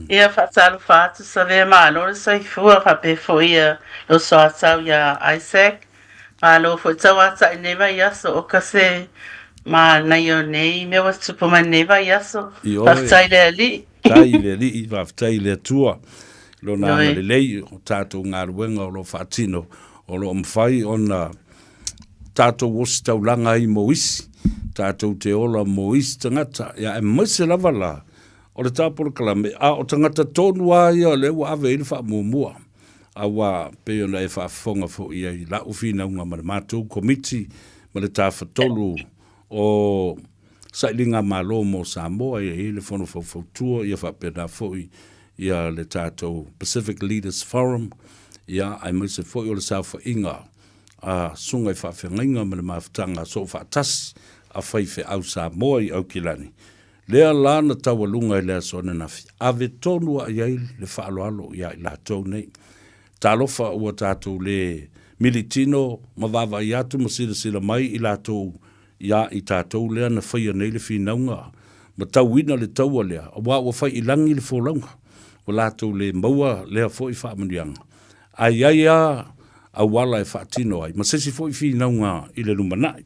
Ia whaatalo whaatu Savea malo soifua ka pe fo ia lo soa tau ia Isaac. Malo fo tau ata i neva iaso o kase ma na yo nei me wa supuma neva iaso. I oe, Whaatai le ali. tai le li, i whaftai le tua. Lo nā Noi. malelei, o tātou ngā ruenga o lo whaatino, o lo mwhai o nā tātou wosi taulanga i moisi, tātou te ola moisi tangata, ia e maise lava la, o le tāpura kalame, a o tangata tonu aia le wa ave ili wha muamua, a wa peo na e whaafonga fo ia i la ufina unga ma le mātou komiti, ma le tāwhatolu o sailinga malo mo Samoa, ia i le whono whautua, ia whapena fo ia le tātou Pacific Leaders Forum, ia ai maise fo i o le sauwha inga, a sunga i whawhengainga ma le mawhtanga so whaatas a whaife au Samoa i au kilani. Lea lana tawa lunga i lea sone nafi. Ave tonua iai le whaaloalo ia i la tau nei. Talofa ua tātou le militino ma wawa i atu ma sila mai i la tau ia i tātou lea na whaia nei le whinaunga. Ma tau ina le taua lea. A wā ua whai i langi le wholaunga. Wa la tau le maua lea fo i whaamanianga. Ai ai a wala e whaatino ai. Ma sesi fo i whinaunga i le lumanai.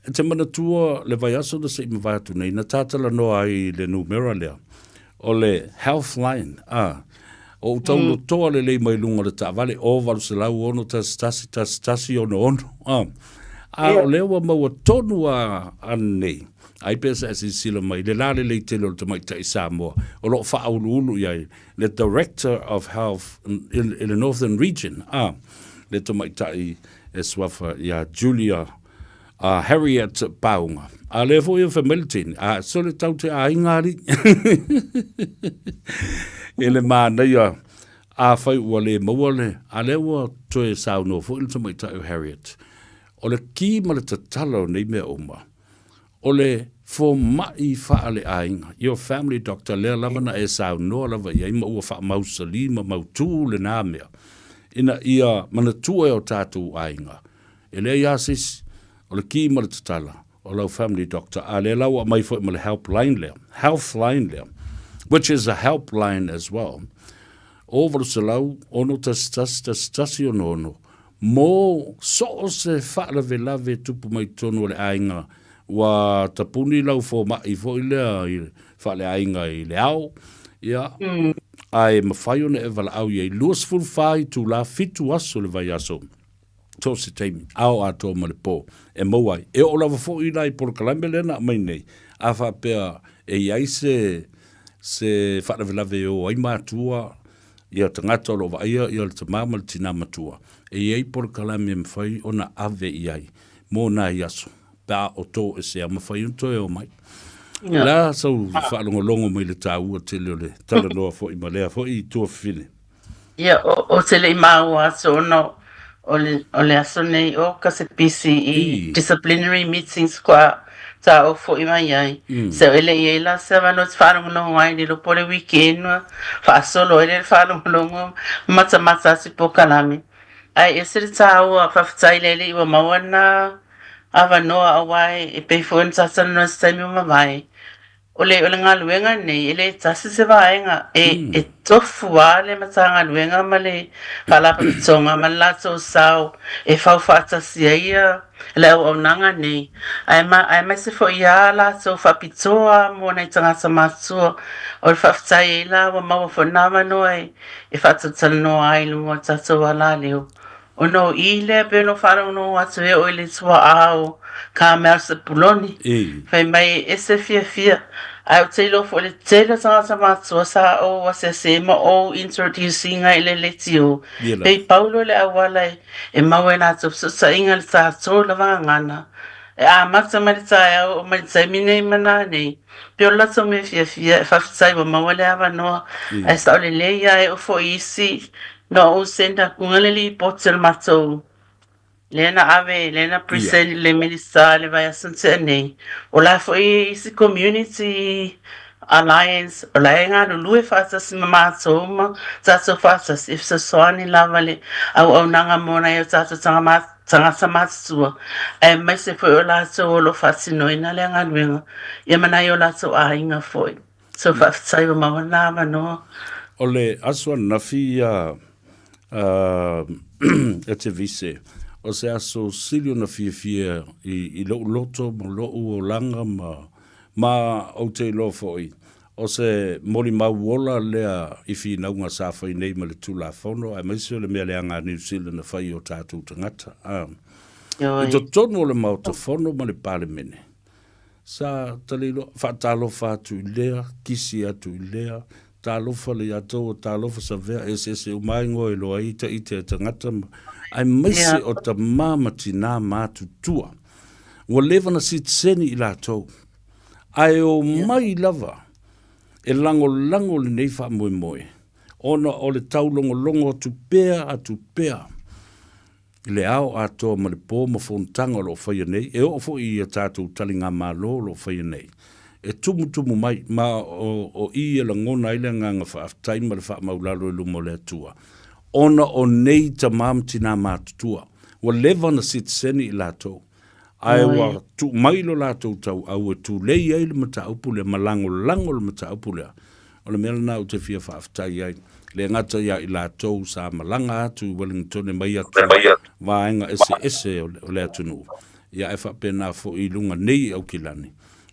E te mana tua le vai aso da se ima vai atu nei, na tātala noa ai le numera lea, o le health line, o taulo toa le lei mai lunga le tāwale, o walu se lau ono tasi ono, o lewa maua tonu a nei, ai pesa e sila mai, le lale lei tele o le tamaita i Samoa, o lo wha aulu ulu iai, le Director of Health in the Northern Region, le tamaita i e swafa ia Julia Harriet Paunga. A le fo ia familitini. A sole tau te a ingari. Ele mana ia a fai ua le mauale. A le ua toe sao no fo ilta mai tau Harriet. O le ki ma le tatalo nei mea oma. O le fo mai faa le a inga. Your family doctor lea lavana e sao no lava ia ima ua faa mausali ma mautu le nā mea. Ina ia mana tua e o tātou a inga. Ele ia sis o le ki ma le tatala, o lau family doctor, a le lau a mai fo ma le helpline lea, health line lea, which is a helpline as well. O varu se lau, ono tasi ono ono, mo so se whaalave lave tupu mai tonu le ainga, wa tapuni lau fo mai fo i lea, whaale ainga i le au, ia, ai mawhai one e wala au iei, luas fulfai tu la fitu aso le vai aso, to se teimi, au a tō male pō, e mauai, e o lava fo i nai por kalambe lena mai nei, a wha pēr e iai se whaaravelave o ai mātua, ia tangata o lova ia, ia le tamama le tina matua, e iai por kalambe mwhai o na ave iai, mō nā iaso, pā o tō e se a mwhai un toi o mai. La sau whaalongolongo mai le tāua te leo le tala noa fo i malea, fo i tua whine. Ia o te le mau aso no. O le aso nei o kase PCE disciplinary meetings kwa ta o fo i mai ai. Se ele i la se va no whaarungu longo ai ni lo pole weekend fa solo ele whaarungu longo mata si po kalami. Ai esiri ta o a whaftai lele i wa mawana awa noa awai e peifo en tatana no staimi o mawai. Ole ngā luenga nei, ele tasi se vaenga, e tofu a le mata ngā luenga ma le whalapa pitonga, ma lato sao, e whau whaatasi ia, le au nanga nei. Ai mai se fo ia lato whapitoa, mo nei tangata matua, o le whaftai e la, wa maua whanama noe, e whaatatana noa ai lunga tato ala leo. O no i le pe no wharau no atu e o le tua au, ka mea se puloni. Whai mai e se fia. Ai o te lo fo le tele tangata matua sa o wase se ma o introducing ai le letio. Pei paulo le awala e maua na tu sa inga le tato la vangana. E a mata maritai au o maritai mine mana nei. Pio lato me fia e whaftai wa maua le awa noa. E sa o le leia e o fo isi. No o senda kungaleli potel matou. Lena ave, lena present le minister le vai asante nei. O la foi isi community alliance, o la enga no lue fasa si matou ma, tato fasa if sa soani lavale au nanga mona yo tato tanga sa matsua. E mai se foi o la so o lo fasi no ina le anga luenga. Ia mana yo la so a inga foi. So whaftai o mawana manoa. O le aswa nafi Etevise, o se aso silio na fia i lo loto ma lo o langa ma o te lo foi. O se mori mauola lea i fi naunga sa fai nei ma le tula fono, a maisio le mea leanga New Zealand na fai o tātou tangata. I to tono le mau te fono ma le pale mene. Sa talilo, whaatalo whaatu i lea, kisi atu i lea, talofa le atou, talofa Savea, ese o mai ngoi loa i te tangata. Ai maise o ta mamati nā mātu tua. Wa lewa na sitseni i lātou. Ai o mai lava, e lango le nei wha moe moe. Ona o le taulongo longo atu pea. Le ao atoa ma le pō ma whontanga lo whaia nei, e o fo i a tātou talinga mā lo whaia nei. E tumu mai, ma o i e la ngona ile nganga whaaftai ma le wha maulalo e lumo le atua. Ona o nei ta mamti nā mātutua. Wa lewa na sitseni i lātou. Ai wa tu mailo lātou tau au e tu lei ai le mata upule, ma lango le mata upule. O le mea na o te fia whaaftai ai. Le ngata ia i lātou sa malanga atu Wellington e mai atu. Vaenga ese o le atunu. Ia e whapena fo i lunga nei au kilani.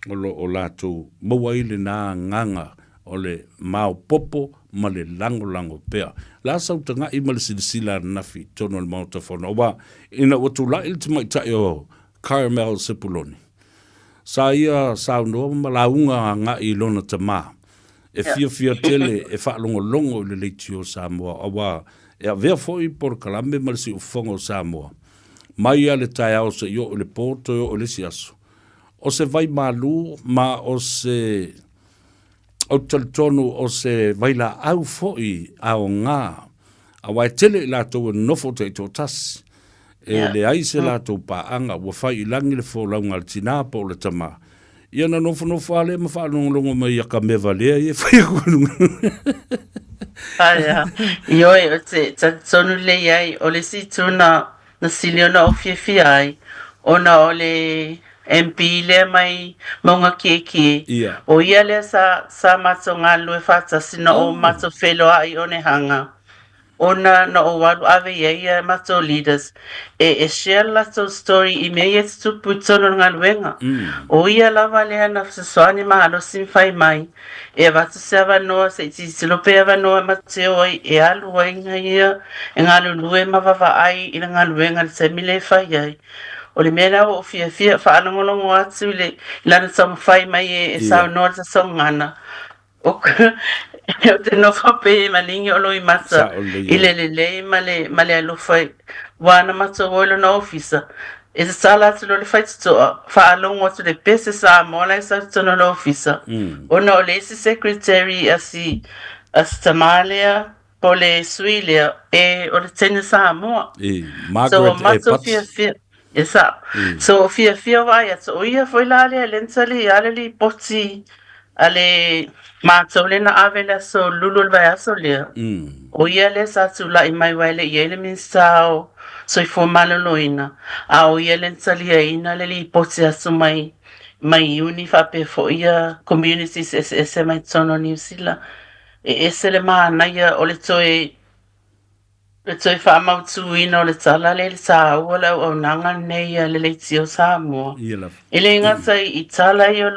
O lātou maua ile nā nganga o le mao popo ma le lango pea. La sautanga i ma le silisila nafi tono le mauta whono. Wa ina watu la ili te mai tai o caramel sepuloni. Sa ia saunoa ma launga nga i lona ta maa. E fia tele e whaalongo le leiti o Samoa. Awa e a vea foi por kalambe ma le si ufonga o Samoa. Mai a le tai au se yo o le poto o le siaso. O se vai malu ma o se o talitono o se vai la au foi a o ngā a wai tele la tau nofo te to tas e le aise la tau paanga wa fai ilangi le fo launga le tina po le tama ia na nofo ale ma fa longo mai ka me valea e fai kunu Aya yo e te tsonu le ai o le si tuna na siliona o fie ai ona o le MP le mai monga keke o ia le sa mato ngā lue whata sina o mato whelo ai o ne hanga ona na o walu ave ia mato leaders e share lato story i mea e tupu tono ngā luenga o ia lava lea na fsaswani mahalo simfai mai e watu se avanoa se iti silope avanoa mateo ai e alu wainga ia e ngā lulue mawava ai ina ngā luenga le se mile fai ai o le mea o fia whaanongolongo atu le lana tamu whai mai e sao noa ta songana. O te nofa pe malingi o loi mata i le ma le alofai wana mata oilo na ofisa. E te sala atu lo le whai tutoa whaalongo atu le pese sa mola e sa tutono lo ofisa. Ona o le isi secretary asi tamalea po le suilea e o le tene Samoa. Margaret fia Esa. So fia vai so ia foi la le lentali ale li poti ale matole na avela so lulul vai so le. O ia le sa tu la i mai vai le ele min sao so i fo maloloina. A o ia lentali ina le li poti aso mai uni fa pe fo ia communities ese mai tono New Zealand. Ese le mana ia o le toe le toi wha mautu ina o le tala le sa ua o nanga nei le leiti o Samoa. Ele ngata i tala i o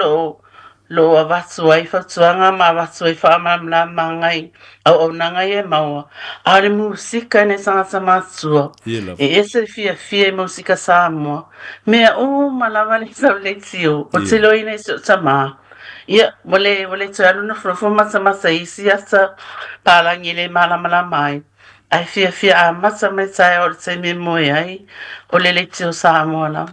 lo a watu ai whatuanga ma watu ai whaamamla mangai au nanga i e maua. A le musika ne sangata matua. E ese fia i musika Samoa. Mea o malawa le sa leiti o te loina i se o tamaa. Ia, wale toi aluna frofo masa isi asa palangi le malamala mai. Ai fia a masa mai tai o te me moe ai o le leiti o Samoa la.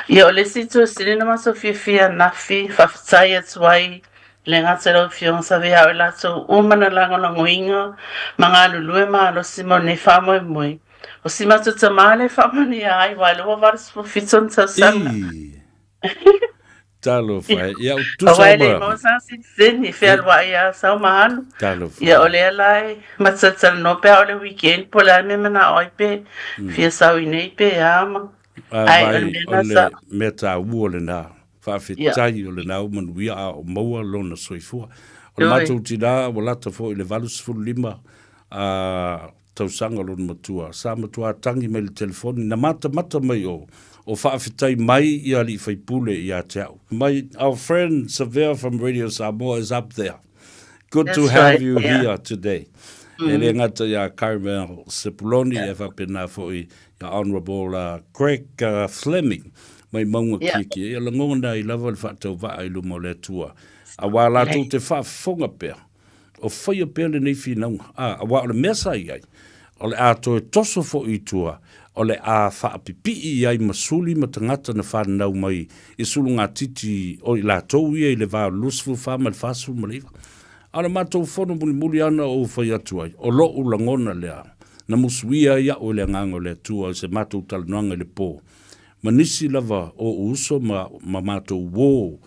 Ia o le situ o silina maso fia nafi whawhitai atu ai le ngata lau fia on Savea o lato umana lango inga mga lulue ma lo simo ne whamoe moe. O si matu tamale whamani ai wailoa varis po fiton ta sana. Talo fai. Ia o tu sama. O waile mo sa si seni fia lua ia sau mahalo. Talo fai. Ia o le alai matsatal no pe o le weekend po la me mana oi pe fia sau inei pe ama. Ai o le meta ua le na. Whawhitai o le na umanuia a o maua lona soifua. O le mātou tira, o lata fo i le valus fulima, tausanga lona matua. Sa matua tangi mai le telefoni, na mata mai o whaafitai mai i ali whaipule i a te au. Our friend Savea from Radio Samoa is up there. Good to have you here today. E le ngata ia Carmel Sepuloni e whapena fo i Honourable Greg Fleming. Mai maunga kiki. E la ngona i lava le whaatau waa i lumo le tua. A wā lātou te whaafonga pēr. O whaia pēr le nei whinaunga. A wā o le mesa i ai. O le ato e toso fo i tua. O le a whaapipi i ai masuli ma tangata na whanau mai. I sulu ngā titi o i lātou ia i le wā lusfu whama le whasu ma leiva. Ana mātou whono muli ana o whai atu ai. O lo ulangona lea. Na musuia ia o le ngango le tua se mātou talanuanga le pō. Manisi lava o uso ma mātou wō.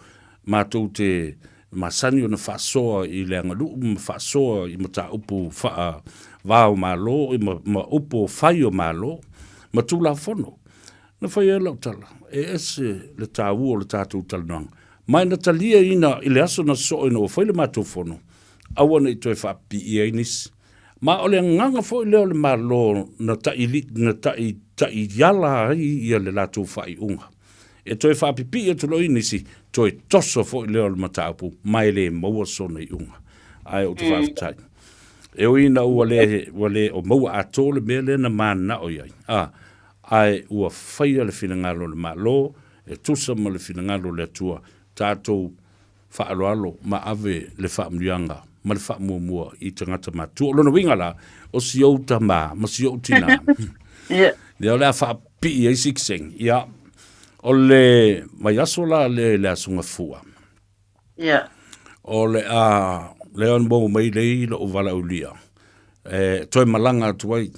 Mātou te masani o na whasoa i le angalu. Ma whasoa i mata upu whaa vāo mālo. I ma upu whai o mālo. Ma tūla whono. Na whai e lau tala. E ese le tāu o le tātou talanuanga. Mai na talia ina i le aso na so ina o whai le mātou whono. Awana i toi whaapi i ainis. Ma ole nganga fo i leo le malo na tai yala i le lātou whai unga. E toi whaapipi e tulo inisi, toi toso fo i leo le mataapu, mai le maua sona i unga. Ai o te whaapitai. E o ina ua le o maua ato le mea le na mana o iai. Ai ua whaia le whinangalo le malo, e tusa ma le whinangalo le atua, tātou whaaloalo ma ave le whaamrianga. Ma le whaamua i tangata mātua. O lona winga la, o si au ta ma si au tina. Lea lea whaapi i eisikseng. Ia, o le mai aso la le asunga fua. O le an mō mai lei la o wala ulia. Toi malanga atuai.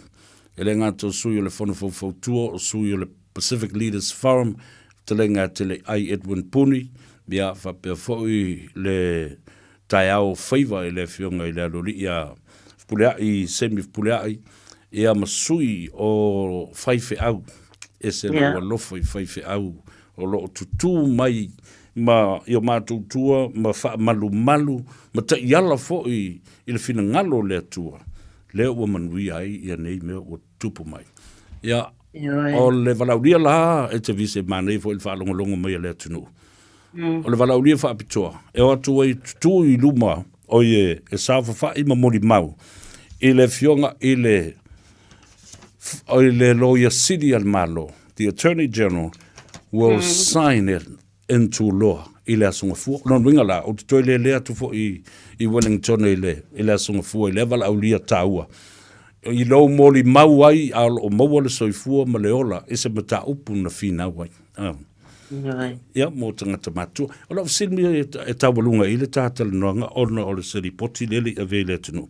E le ngātou sui o le whono fautua, o sui o le Pacific Leaders Forum, te le ngā te le ai Edwin Puni, bia whapea fōi le tai au Faiva i le fionga i le alori ia fupuleai, semi-fupuleai, ia masui o whaife au, e se loa lofo i whaife au, o loo tutu mai, ma i o mātou tua, ma wha malu, ma ta iala fo i le whina ngalo le atua, le ua manui ai, ia nei mea o tupu mai. Ia, o le valauria la, Etevise Ioane fo i le whaalongolongo mai le atunu. O le valauria whaapitoa. E o atu ai tutu i luma o e sāwha wha i mamori mau. I le fionga i le lawyer city al malo. The Attorney General will sign it into law i le asunga fua. Non winga la, o te toi le lea tu fo i Wellington i le asunga fua, i le valauria tāua. I lau mori mau ai, o maua le soifua ma le ola, e se mata upu na whina wai. Ia, mō tangata mātua. O lau silmi e tawalunga i le tātala noanga ona o le seri poti lele a vele tunu.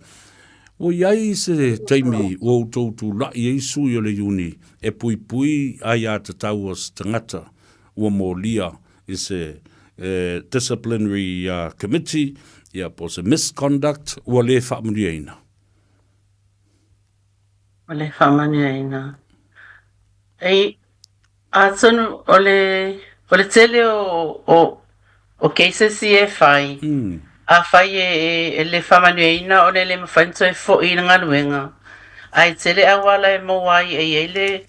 O iai se taimi o tautu lai e sui o le uni e pui ai a te tauas tangata ua mō lia i se disciplinary committee ia po se misconduct ua le whaamuriaina. O le whaamuriaina. Ei, a tonu o le tele o cases e whai. A whai e le whamanueina o le mawhainto e fo i nga luenga. Ai tele awala e mawai e le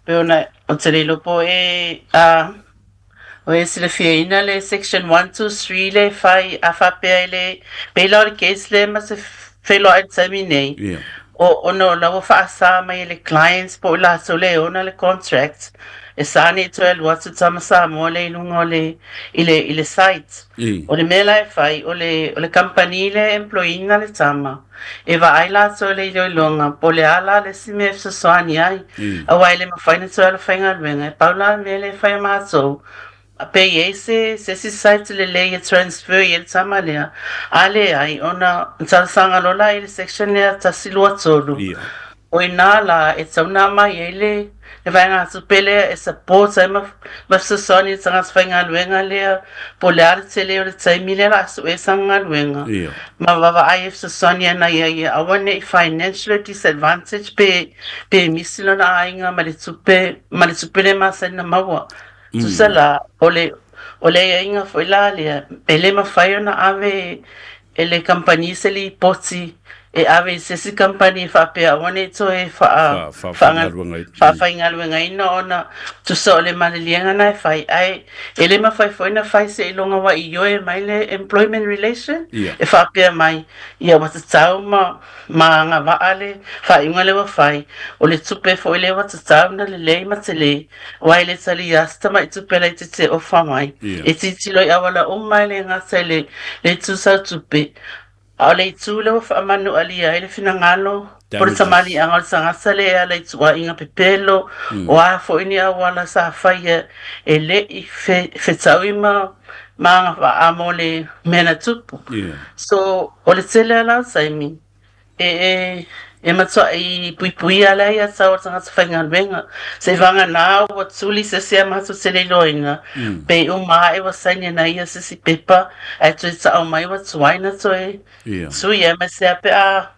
peona o tele lopo o e sile fiaina le section 1, 2, 3 le whai a whapea le peila o le case le ma se whelo a examinei. O no lawa whaasa mai le clients po la so le ona le contracts. E sani to el watu tama Samoa le ilunga ile site. O le mela e fai o le company le employee na le tama. E va ai la so le ilunga po le ala le simef so soani ai. A wai le mawhaina to el whainga luenga. E paula mele whai maso. A pe ye se site le transfer ye tama lea. Ale ai ona ntalsanga lola ile section lea tasilua tolu. O ina la e tauna mai ele le vai ngā tupele e support ai ma sasoni tanga whainga luenga lea po le are te leo le taimi le la su e sanga luenga ma wawa ai e sasoni ana ia awane i financial disadvantage pe misilo na ainga ma le tupele ma saina maua tusala o le inga foi la lea pe le ma whai ona ave ele company se li poti e ave se si company fa pe one to e fa fa ngai no ona tu so le malianga na fai ai ele ma fai foi na fai se longa wa I yo e mai le employment relation e fa pe mai ia wa tsau ma nga va ale fa inga le wa fai o le tupe foi le wa tsau na le ma tele wa ile sali asta mai tupe le te o fa mai e ti lo awala o mai le nga sele le tu sa tupe a le tu le fa manu ali ai le fina ngalo por samali angal sanga sale a le tu inga pepelo o a fo ini a wala sa faia e le I fe tawima ma amole mena tupu so o le tele la saimi e matso I pui ala ia sa o sanga sa fainga venga se vanga na o tsuli se se maso se le loinga pe o mai wa sanya na ia se si pepa ai tu sa o mai wa tsuaina so so ia me se pe a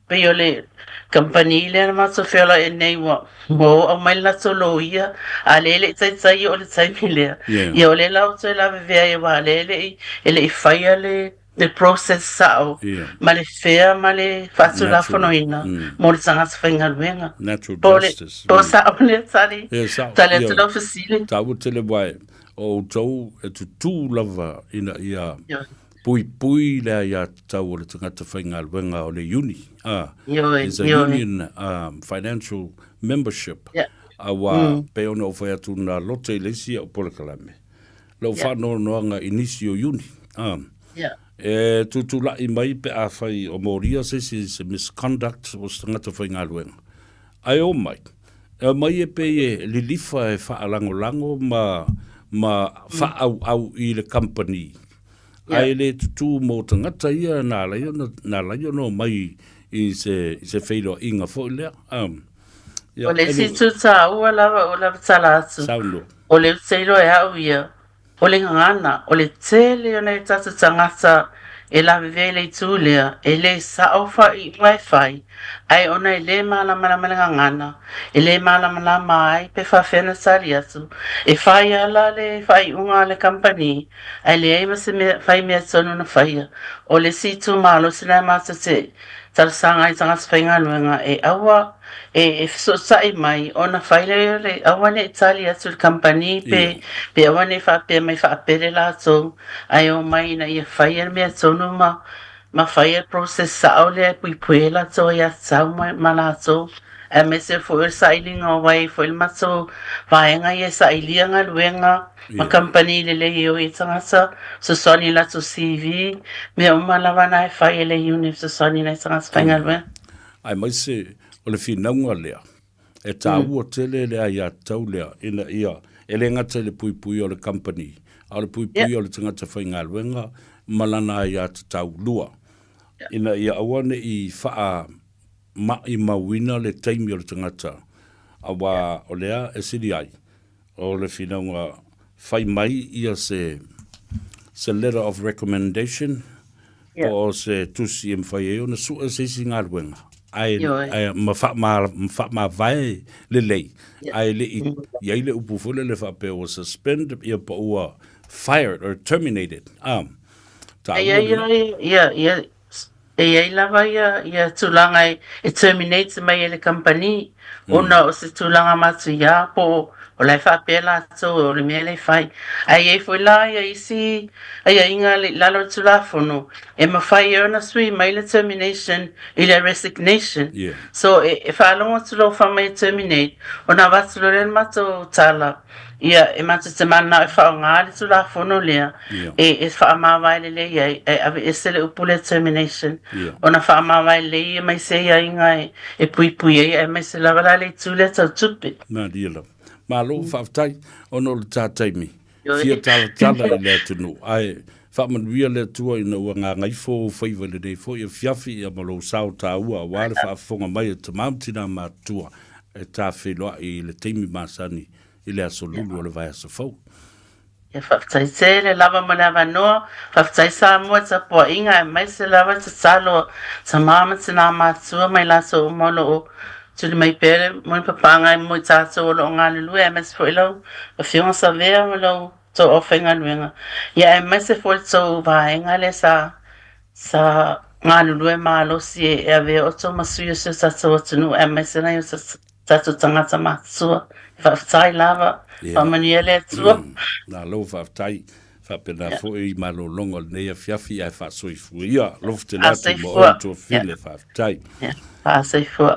pe yo le company le ma so fela e nei wa mo o mai la so lo ia a le tsai o le tsai mile ia o le la o tsai la ve ia wa le ele faia le process sao ma le fea ma le fatu la fonoina mo le sanga sfinga venga natural justice po sa ole sali tale to facility ta u tele wai o tau e tu lava ina ia pui le ia tau le tangata whainga venga o le uni is a union financial membership awa pe ona o whai atu na lote lesia o Polakalame lo whanau noanga inisio uni e tu la I mai pe a fai o moria se misconduct o tangata whainga luenga. Ai o mai. E mai e pe e lilifa e wha lango ma wha au I le company. Ai le tu mo tangata ia na laio no mai I se whailo inga fo lea. O le si tu ta ua lava o lava talatu. Sauno. O le seilo e au ia. O le ngana, o le tele o nei tata tangata e la vele tu lea, e le sa ofa I wifi, ai ona e le malama ngana, e le malama mai pe fa fena sali atu, e fai ala le fai unga le company, ai le ai mase fai mea tonu na fai, o le si tu malo sila masa te, tarsanga I tanga spenga luenga, e awa, e so sai mai ona faile le awane Italia sul company pe awane fa pe mai fa pere la so ai o mai na ia fire me so no ma fire process sa ole pui la so ia sa ma la so e me se for sailing o vai foi ma so vai nga ia sailia nga luenga ma company le yo I tanga sa so soni la so CV me o malava na fire le unif so soni na tanga spangal we ai mai se o le finaunga lea. E tā ua tele lea ia tau lea ina ia. E le ngata le pui o le company. A le pui o le tangata whainga luenga malana ia te tau lua. Ina ia awane I wha I mawina le taimi o le tangata. Awa o lea e siri ai. O le finaunga whai mai ia se letter of recommendation. O se tusi mwhai e o na sua se si ngā luenga. Ai ma vai le lei ai le ia le upu fole le fa pe o suspend ia pa ua fired or terminated ia lava ia tulanga e terminate mai le company ona o se tulanga matu ia po o lai fa pela so o le mele fai ai foi la ia isi ai inga le lalo tulafono e ma fai ona sui mai le termination I le resignation so e fa longa tulo fa mai terminate ona va tulo le mato tala ia e mato te mana e fa nga le tulafono le e fa ma vai le ia e ave esele upule termination ona fa ma vai le mai se ia inga e pui e mai se la vala le tule tupe na dilo malo whaftai ono le tātaimi. Fia tala I le tunu. Ai, whamanuia le tua ina ua ngā ngaifo Faiva le nei fo ia fiafi ia malo sao tā ua wale whaafonga mai e tamamtina mātua e tā wheloa I le teimi māsani I le aso lulu o le vai aso fau. Ia whaftai se le lava mo lava noa, whaftai sa mua ta poa inga e mai se lava ta salo ta mamatina mātua mai laso umolo o tuli mai pere mo papanga mo tato o lo ngale lu e mes foi lo o fiona Savea lo to ofenga luenga ia e mes foi to va ngale sa sa ngalulue malosi e ave o to masuyo se sa so tunu e mesena yo sa to tangata matsua fa sai lava pa maniele tua na lo fa tai fa pena fo I malo longo ne fiafi e fa so I fuia lo te latu mo o to file fa tai pa sai fo